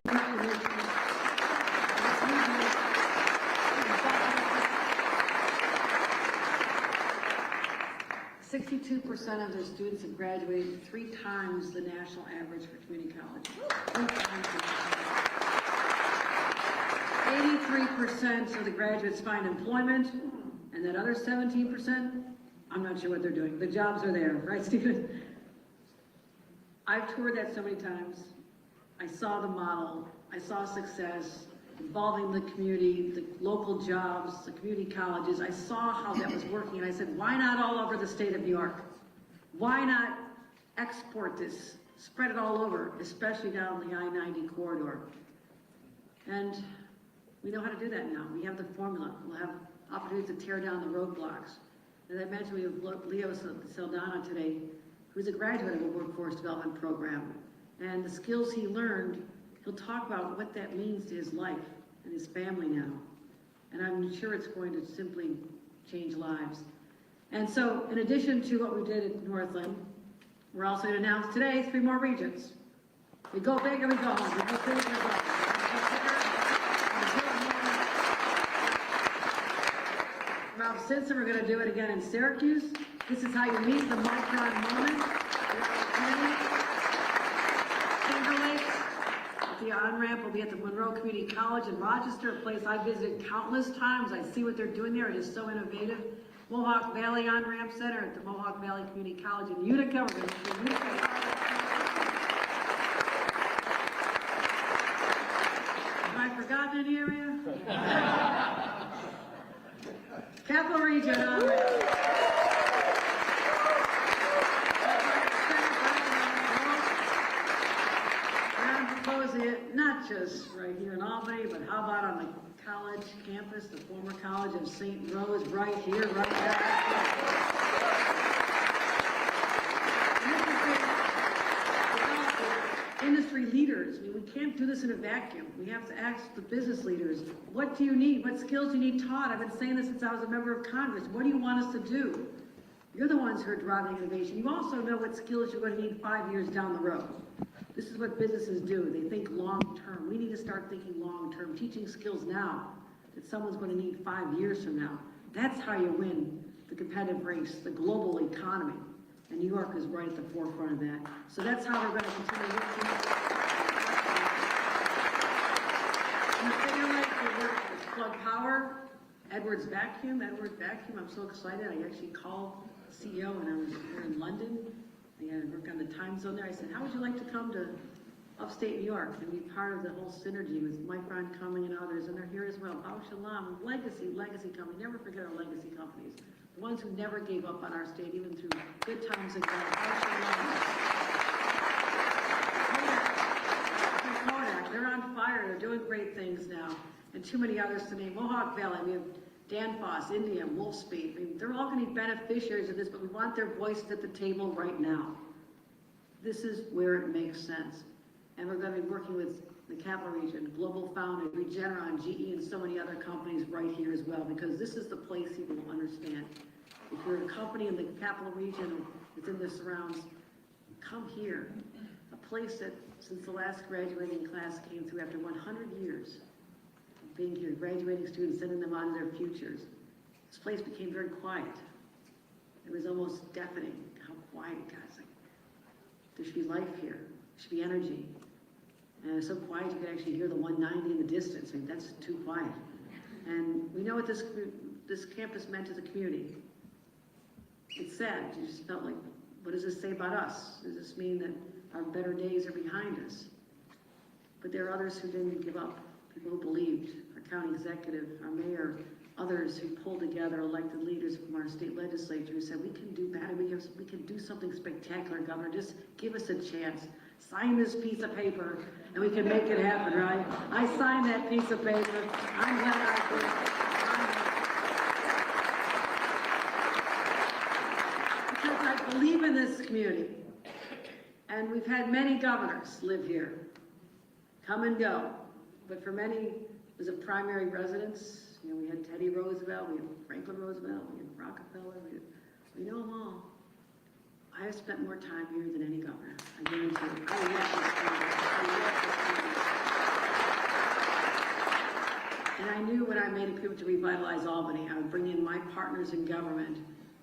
62% of their students have graduated 3 times the national average for community college. 83% of the graduates find employment, and that other 17%, I'm not sure what they're doing. The jobs are there, right, Stephen? I've toured that so many times. I saw the model. I saw success involving the community, the local jobs, the community colleges. I saw how that was working, and I said, why not all over the state of New York? Why not export this, spread it all over, especially down the I-90 corridor? And we know how to do that now. We have the formula. We'll have opportunities to tear down the roadblocks. As I mentioned, we have Leo Saldana today, who's a graduate of a workforce development program. And the skills he learned, he'll talk about what that means to his life and his family now. And I'm sure it's going to simply change lives. And so, in addition to what we did at Northland, we're also going to announce today 3 more regions. We go big or we go home. We go big or we go home. Ralph Simpson, we're going to do it again in Syracuse. This is how you meet the micron moment. The on-ramp will be at the Monroe Community College in Rochester, a place I visited countless times. I see what they're doing there. It is so innovative. Mohawk Valley On-Ramp Center at the Mohawk Valley Community College in Utica. We're going to see Utica. Have I forgotten any area? Capital Region On-Ramp. Not just right here in Albany, but how about on the college campus, the former College of St. Rose, right here, right there. Industry leaders. I mean, we can't do this in a vacuum. We have to ask the business leaders, what do you need? What skills do you need taught? I've been saying this since I was a member of Congress. What do you want us to do? You're the ones who are driving innovation. You also know what skills you're going to need 5 years down the road. This is what businesses do. They think long-term. We need to start thinking long-term, teaching skills now that someone's going to need 5 years from now. That's how you win the competitive race, the global economy. And New York is right at the forefront of that. So that's how we're going to continue working. In Finger Lake, we work with Plug Power, Edwards Vacuum, I'm so excited. I actually called the CEO when I was here in London. I had to work on the time zone there. I said, how would you like to come to upstate New York and be part of the whole synergy with Micron coming and others? And they're here as well. Bao Shalom, legacy company. Never forget our legacy companies. The ones who never gave up on our state, even through good times and bad. Bao Shalom. Kodak, they're on fire. They're doing great things now. And too many others to name. Mohawk Valley, we have Danfoss, India, Wolfspeed. I mean, they're all going to be beneficiaries of this, but we want their voices at the table right now. This is where it makes sense. And we're going to be working with the Capital Region, Global Foundry, Regeneron, GE, and so many other companies right here as well, because this is the place people will understand. If you're a company in the Capital Region or within the surrounds, come here. A place that, since the last graduating class came through after 100 years, being here, graduating students, sending them on to their futures. This place became very quiet. It was almost deafening how quiet it got. It's like, there should be life here. There should be energy. And it was so quiet you could actually hear the 190 in the distance. I mean, that's too quiet. And we know what this campus meant to the community. It's sad. You just felt like, what does this say about us? Does this mean that our better days are behind us? But there are others who didn't give up. People who believed, our county executive, our mayor, others who pulled together elected leaders from our state legislature who said, we can do better, we can do something spectacular, Governor, just give us a chance. Sign this piece of paper and we can make it happen, right? I signed that piece of paper. I'm glad I did. Because I believe in this community. And we've had many governors live here, come and go. But for many, it was a primary residence. You know, we had Teddy Roosevelt, we had Franklin Roosevelt, we had Rockefeller, we know them all. I have spent more time here than any governor. I guarantee you. I love this community. I made a commitment to revitalize Albany. I would bring in my partners in government,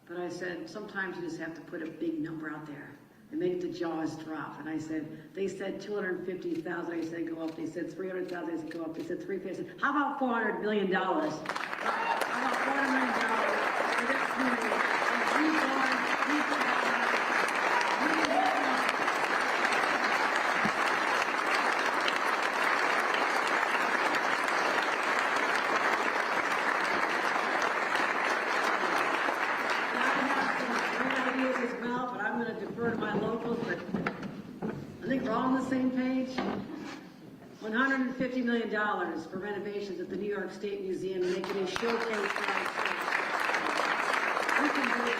but I said, sometimes you just have to put a big number out there and make the jaws drop. And I said, they said 250,000, I said go up. They said 300,000, I said go up. They said 350. I said, how about $400 million? How about $400 million for this community? Same page. $150 million for renovations at the New York State Museum, making a showcase for our state. We can do it.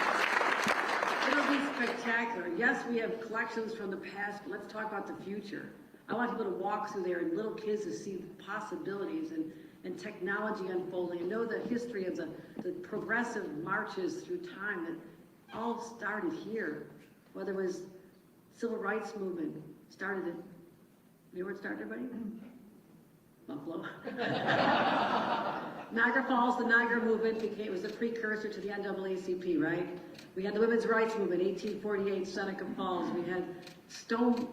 It'll be spectacular. Yes, we have collections from the past, but let's talk about the future. I want people to walk through there and little kids to see possibilities and technology unfolding and know the history of the progressive marches through time that all started here, whether it was civil rights movement, started it. You know where it started, everybody? Buffalo. Niagara Falls, the Niagara movement was a precursor to the NAACP, right? We had the women's rights movement, 1848, Seneca Falls. We had Storm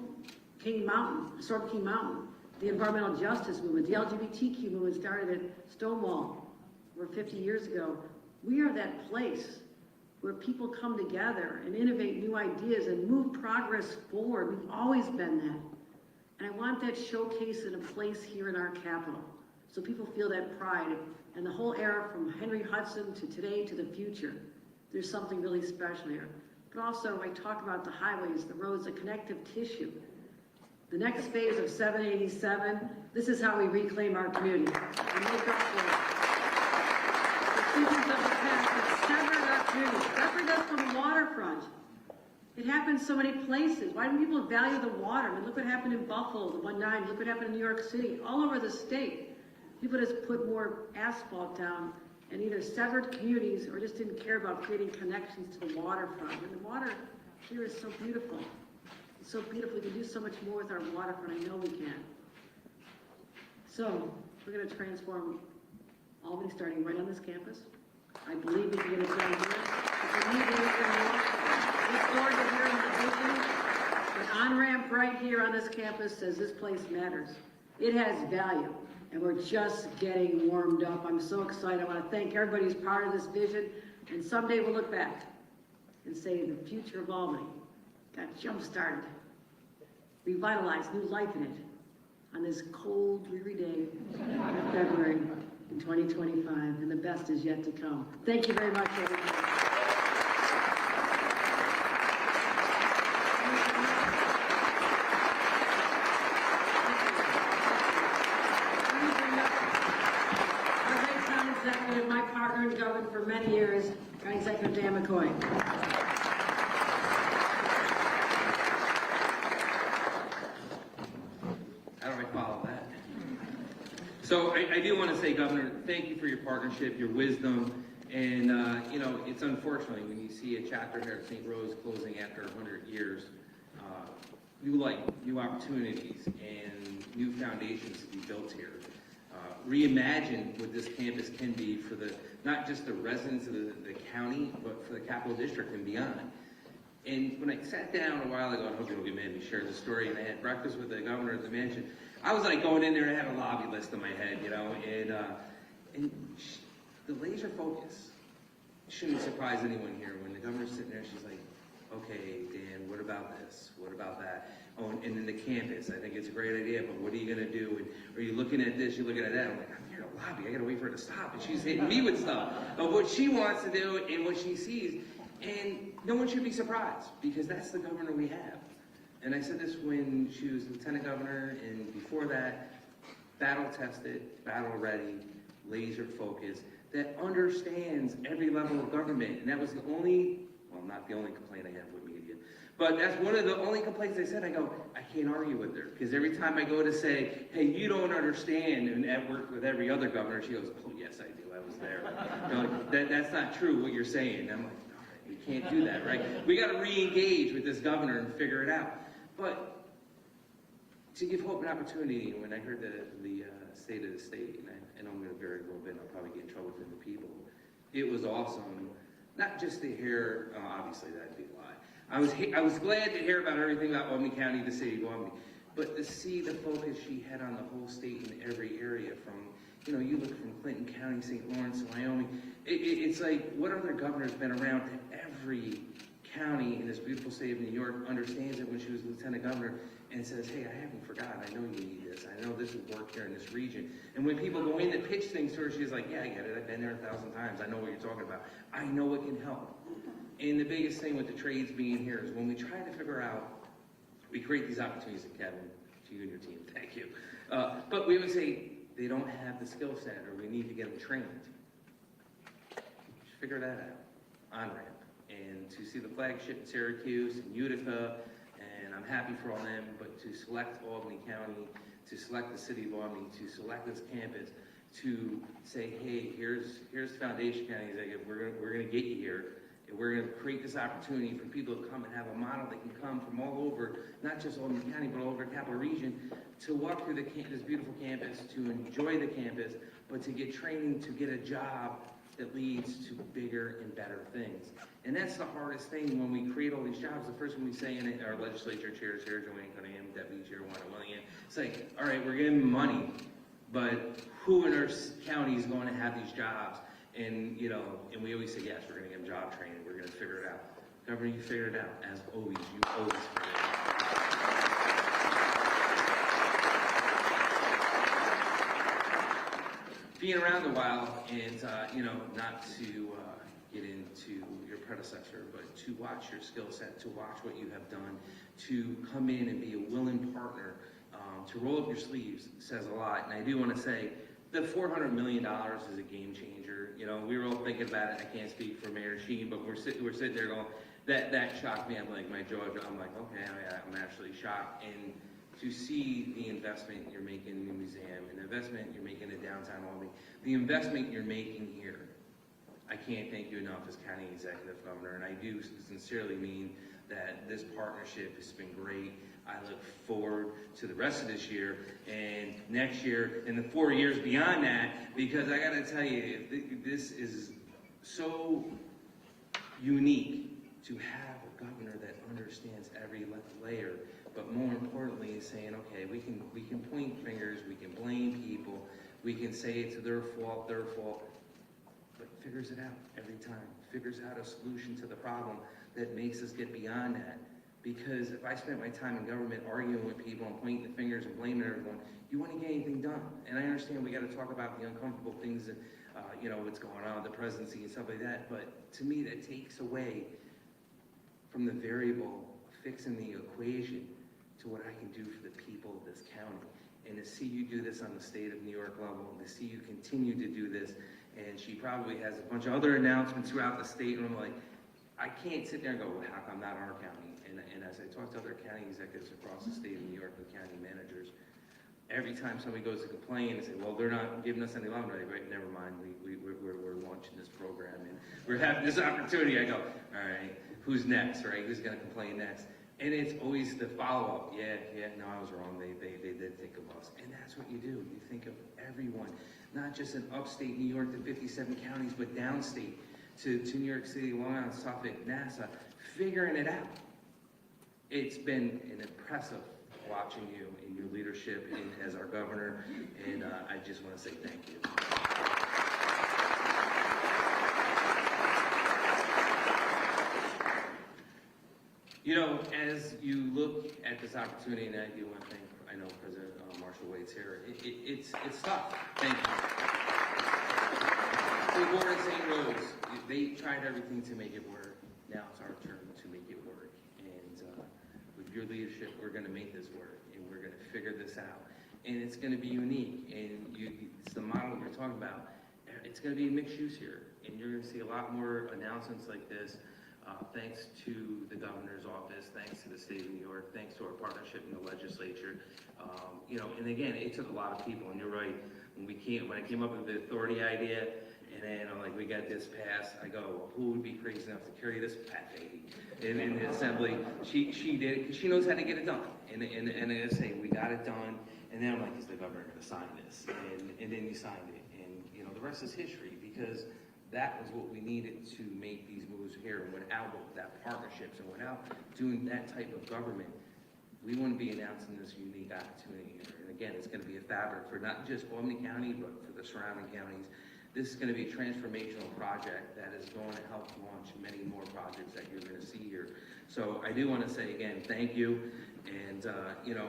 King Mountain, the environmental justice movement. The LGBTQ movement started at Stonewall, over 50 years ago. We are that place where people come together and innovate new ideas and move progress forward. We've always been that. And I want that showcase in a place here in our capital, so people feel that pride. And the whole era from Henry Hudson to today to the future, there's something really special here. But also, I talk about the highways, the roads, the connective tissue. The next phase of 787, this is how we reclaim our community and make up for it. Decisions of the past that severed our community, severed us from the waterfront. It happens so many places. Why don't people value the water? I mean, look what happened in Buffalo, the 1-9. Look what happened in New York City, all over the state. People just put more asphalt down and either severed communities or just didn't care about creating connections to the waterfront. And the water here is so beautiful. It's so beautiful. We can do so much more with our waterfront. I know we can. So we're going to transform Albany starting right on this campus. I believe we can get it done here. If we need anything else, look forward to hearing the vision. The on-ramp right here on this campus says this place matters. It has value, and we're just getting warmed up. I'm so excited. I want to thank everybody who's part of this vision, and someday we'll look back and say the future of Albany got jump-started, revitalized, new life in it on this cold, dreary day of February in 2025, and the best is yet to come. Thank you very much, everybody. My partner in government for many years, County Executive Dan McCoy. How do I follow that? So I do want to say, Governor, thank you for your partnership, your wisdom, and you know, it's unfortunately when you see a chapter here at St. Rose closing after 100 years, new opportunities and new foundations to be built here. Reimagine what this campus can be for not just the residents of the county, but for the Capital District and beyond. And when I sat down a while ago, I hope you'll get mad me share the story, and I had breakfast with the governor at the mansion, I was like going in there and I had a lobby list in my head, you know, and the laser focus shouldn't surprise anyone here. When the governor's sitting there, she's like, okay, Dan, what about this? What about that? Oh, and then the campus, I think it's a great idea, but what are you going to do? And are you looking at this? You're looking at that? I'm like, I'm here to lobby. I got to wait for her to stop. And she's hitting me with stuff of what she wants to do and what she sees. And no one should be surprised, because that's the governor we have. And I said this when she was lieutenant governor, and before that, battle-tested, battle-ready, laser-focused, that understands every level of government. And that was the only, well, not the only complaint I have with media, but that's one of the only complaints I said. I go, I can't argue with her, because every time I go to say, hey, you don't understand, and I've worked with every other governor, she goes, oh, yes, I do, I was there. You know, like, that's not true, what you're saying. And I'm like, we can't do that, right? We got to re-engage with this governor and figure it out. But to give hope and opportunity. And when I heard the state of the state, and I'm going to vary a little bit, and I'll probably get in trouble from the people. It was awesome, not just to hear, obviously that'd be a lie. I was glad to hear about everything about Albany County, the city of Albany, but to see the focus she had on the whole state in every area from, you know, you look from Clinton County, St. Lawrence, Wyoming, it's like, what other governor's been around that every county in this beautiful state of New York understands it when she was lieutenant governor and says, hey, I haven't forgotten, I know you need this, I know this would work here in this region. And when people go in to pitch things to her, she's like, yeah, I get it, I've been there 1,000 times, I know what you're talking about, I know it can help. And the biggest thing with the trades being here is when we try to figure out, we create these opportunities, and Kevin, to you and your team, thank you. But we would say, they don't have the skill set, or we need to get them trained. Just figure that out, on-ramp. And to see the flagship in Syracuse and Utica, and I'm happy for all them, but to select Albany County, to select the city of Albany, to select this campus, to say, hey, here's Foundation County Executive, we're gonna get you here, and we're gonna create this opportunity for people to come and have a model that can come from all over, not just Albany County, but all over the Capital Region, to walk through this beautiful campus, to enjoy the campus, but to get training, to get a job that leads to bigger and better things. And that's the hardest thing when we create all these jobs. The first one we say in it, our legislature chairs here, Joanne Cunningham, Deputy Chair Wanda Willingham, it's like, all right, we're giving money, but who in our county is going to have these jobs? And, you know, and we always say, yes, we're going to give them job training, we're going to figure it out. Governor, you figured it out. As always, you always figure it out. Being around a while, and, you know, not to get into your predecessor, but to watch your skill set, to watch what you have done, to come in and be a willing partner, to roll up your sleeves says a lot. And I do want to say, the $400 million is a game changer. You know, we were all thinking about it. I can't speak for Mayor Sheen, but we're sitting there going, that shocked me. I'm like, my jaw, I'm like, okay, I'm actually shocked. And to see the investment you're making in the museum, and the investment you're making in downtown Albany, the investment you're making here, I can't thank you enough as County Executive Governor, and I do sincerely mean that this partnership has been great. I look forward to the rest of this year and next year and the 4 years beyond that, because I gotta tell you, this is so unique to have a governor that understands every layer, but more importantly is saying, okay, we can point fingers, we can blame people, we can say it's their fault, but figures it out every time, figures out a solution to the problem that makes us get beyond that. Because if I spent my time in government arguing with people and pointing the fingers and blaming everyone, you wouldn't get anything done. And I understand we got to talk about the uncomfortable things that, you know, what's going on with the presidency and stuff like that. But to me, that takes away from the variable fixing the equation to what I can do for the people of this county. And to see you do this on the state of New York level, and to see you continue to do this, and she probably has a bunch of other announcements throughout the state, and I'm like, I can't sit there and go, well, how come not our county? And as I talk to other county executives across the state of New York and county managers, every time somebody goes to complain and say, well, they're not giving us any love, right, never mind, we're launching this program and we're having this opportunity. I go, all right, who's next, right? Who's gonna complain next? And it's always the follow-up. Yeah, no, I was wrong. They did think of us. And that's what you do. You think of everyone, not just in upstate New York, the 57 counties, but downstate to New York City, Long Island, Suffolk, Nassau, figuring it out. It's been an impressive watching you in your leadership as our governor, and I just want to say thank you. You know, as you look at this opportunity, and I do want to thank, I know President Marshall Wade's here, it's tough. Thank you. The board of St. Rose, they tried everything to make it work. Now it's our turn to make it work. And with your leadership, we're going to make this work, and we're going to figure this out. And it's going to be unique, and it's the model we're talking about. It's going to be mixed use here, and you're going to see a lot more announcements like this. Thanks to the governor's office, thanks to the state of New York, thanks to our partnership in the legislature. You know, and again, it took a lot of people, and you're right, when I came up with the authority idea, And then I'm like, we got this passed. I go, well, who would be crazy enough to carry this fat baby? And in the assembly, she did it because she knows how to get it done. And I say, we got it done. And then I'm like, is the governor going to sign this? And then he signed it. And, you know, the rest is history because that was what we needed to make these moves here. And without that partnerships and without doing that type of government, we wouldn't be announcing this unique opportunity here. And again, it's going to be a fabric for not just Albany County, but for the surrounding counties. This is going to be a transformational project that is going to help launch many more projects that you're going to see here. So I do want to say again, thank you. And, you know,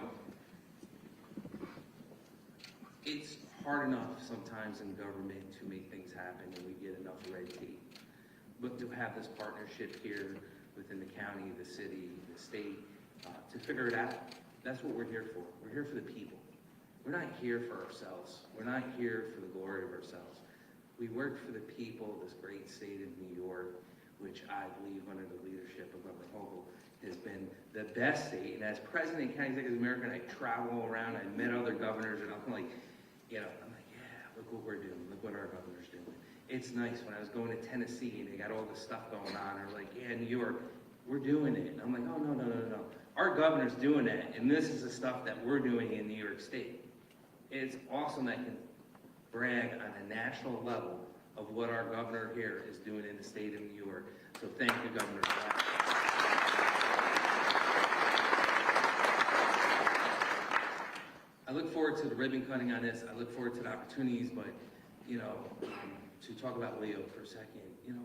it's hard enough sometimes in government to make things happen and we get enough red tape. But to have this partnership here within the county, the city, the state, to figure it out, that's what we're here for. We're here for the people. We're not here for ourselves. We're not here for the glory of ourselves. We work for the people of this great state of New York, which I believe under the leadership of Governor Hochul has been the best state. And as president of County Executive America, I travel around, I met other governors, and I'm like, you know, I'm like, yeah, look what we're doing. Look what our governor's doing. It's nice. When I was going to Tennessee and they got all this stuff going on, they're like, yeah, New York, we're doing it. And I'm like, oh, no. Our governor's doing that, and this is the stuff that we're doing in New York State. It's awesome that I can brag on a national level of what our governor here is doing in the state of New York. So thank you, Governor, for that. I look forward to the ribbon cutting on this. I look forward to the opportunities, but, you know, to talk about Leo for a second, you know,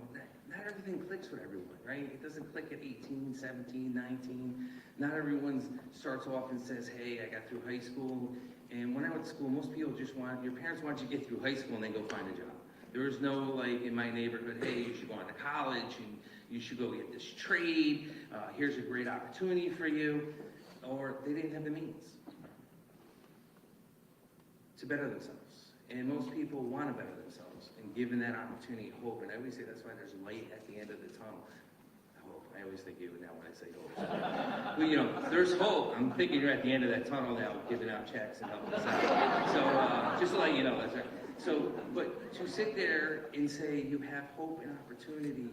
not everything clicks with everyone, right? It doesn't click at 18, 17, 19. Not everyone starts off and says, hey, I got through high school. And when I went to school, most people just want, your parents want you to get through high school and then go find a job. There was no, like, in my neighborhood, hey, you should go on to college and you should go get this trade. Here's a great opportunity for you. Or they didn't have the means to better themselves. And most people want to better themselves and given that opportunity hope. And I always say that's why there's light at the end of the tunnel. Hope. I always think you now when I say hope. Well, you know, there's hope. I'm thinking you're at the end of that tunnel now, giving out checks and helping us out. So just to let you know, that's right. So, but to sit there and say you have hope and opportunity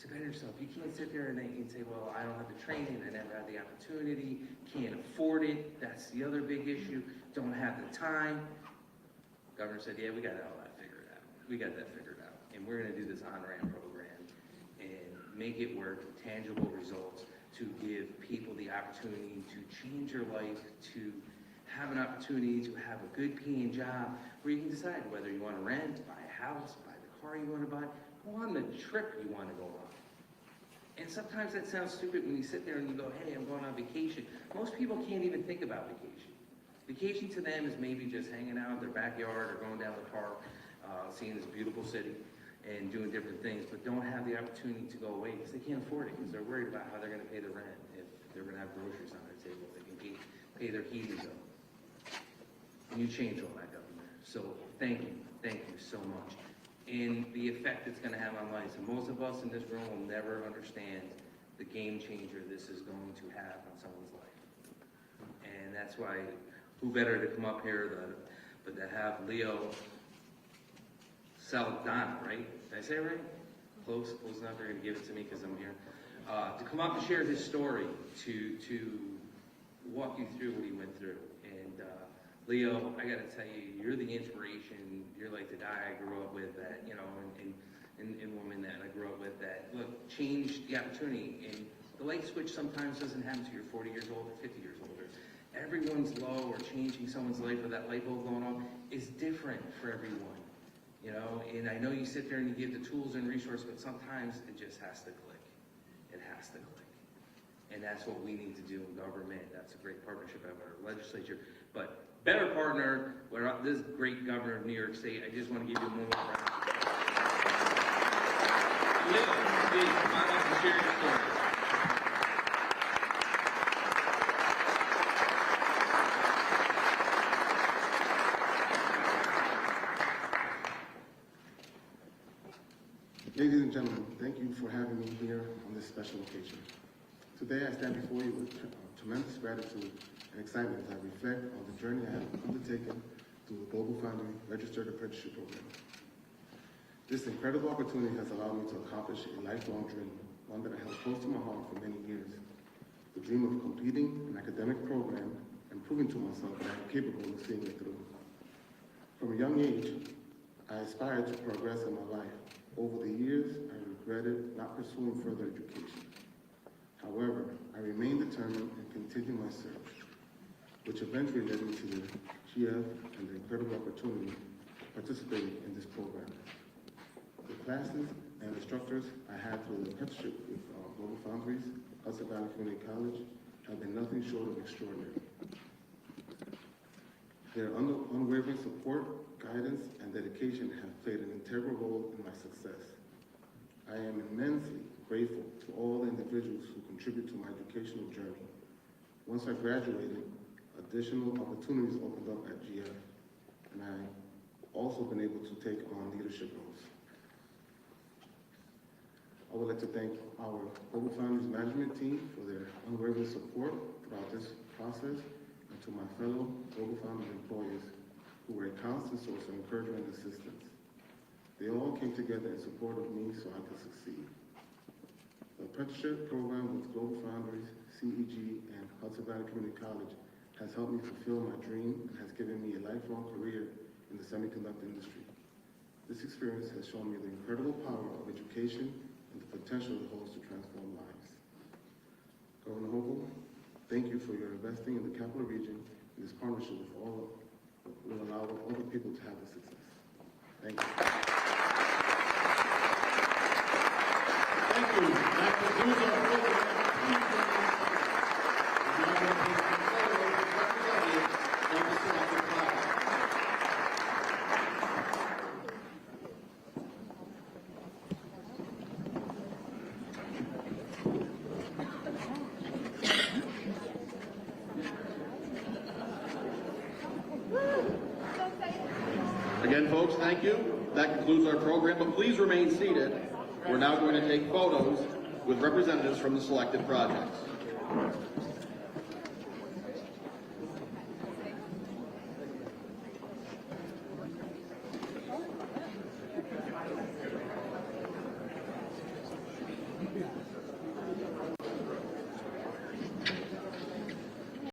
to better yourself. You can't sit there and say, well, I don't have the training, I never had the opportunity, can't afford it. That's the other big issue. Don't have the time. Governor said, yeah, we got all that figured out. We got that figured out. And we're going to do this on-ramp program and make it work, tangible results, to give people the opportunity to change their life, to have an opportunity to have a good paying job where you can decide whether you want to rent, buy a house, buy the car you want to buy, go on the trip you want to go on. And sometimes that sounds stupid when you sit there and you go, hey, I'm going on vacation. Most people can't even think about vacation. Vacation to them is maybe just hanging out in their backyard or going down the park, seeing this beautiful city and doing different things, but don't have the opportunity to go away because they can't afford it because they're worried about how they're going to pay the rent, if they're going to have groceries on their table, if they can pay their heating bill. And you change all that, Governor. So thank you so much. And the effect it's going to have on life. So most of us in this room will never understand the game changer this is going to have on someone's life. And that's why, who better to come up here but to have Leo Saldana, right? Did I say it right? Close enough. They're going to give it to me because I'm here. To come up and share his story, to walk you through what he went through. And Leo, I got to tell you, you're the inspiration. You're like the guy I grew up with that, you know, and woman that I grew up with that, look, changed the opportunity. And the light switch sometimes doesn't happen until you're 40 years old or 50 years older. Everyone's low or changing someone's life or that light bulb going on is different for everyone, you know. And I know you sit there and you give the tools and resources, but sometimes it just has to click. It has to click. And that's what we need to do in government. That's a great partnership of our legislature. But better partner, where this great governor of New York State, I just want to give you a moment of round. Leo, please, come on up and share your story. Ladies and gentlemen, thank you for having me here on this special occasion. Today I stand before you with tremendous gratitude and excitement as I reflect on the journey I have undertaken through the Global Foundry Registered Apprenticeship Program. This incredible opportunity has allowed me to accomplish a lifelong dream, one that I held close to my heart for many years. The dream of completing an academic program and proving to myself that I am capable of seeing it through. From a young age, I aspired to progress in my life. Over the years, I regretted not pursuing further education. However, I remained determined and continued my search, which eventually led me to the GF and the incredible opportunity of participating in this program. The classes and instructors I had through the apprenticeship with Global Foundries, Hudson Valley Community College, have been nothing short of extraordinary. Their unwavering support, guidance, and dedication have played an integral role in my success. I am immensely grateful to all the individuals who contribute to my educational journey. Once I graduated, additional opportunities opened up at GF, and I've also been able to take on leadership roles. I would like to thank our Global Foundries management team for their unwavering support throughout this process, and to my fellow Global Foundries employees who were a constant source of encouragement and assistance. They all came together in support of me so I could succeed. The apprenticeship program with Global Foundries, CEG, and Hudson Valley Community College has helped me fulfill my dream and has given me a lifelong career in the semiconductor industry. This experience has shown me the incredible power of education and the potential it holds to transform lives. Governor Hochul, thank you for your investing in the Capital Region, and this partnership with all will allow all the people to have the success. Thank you. Thank you. That concludes our program. Of the selected class. Again, folks, thank you. That concludes our program, but please remain seated. We're now going to take photos with representatives from the selected projects.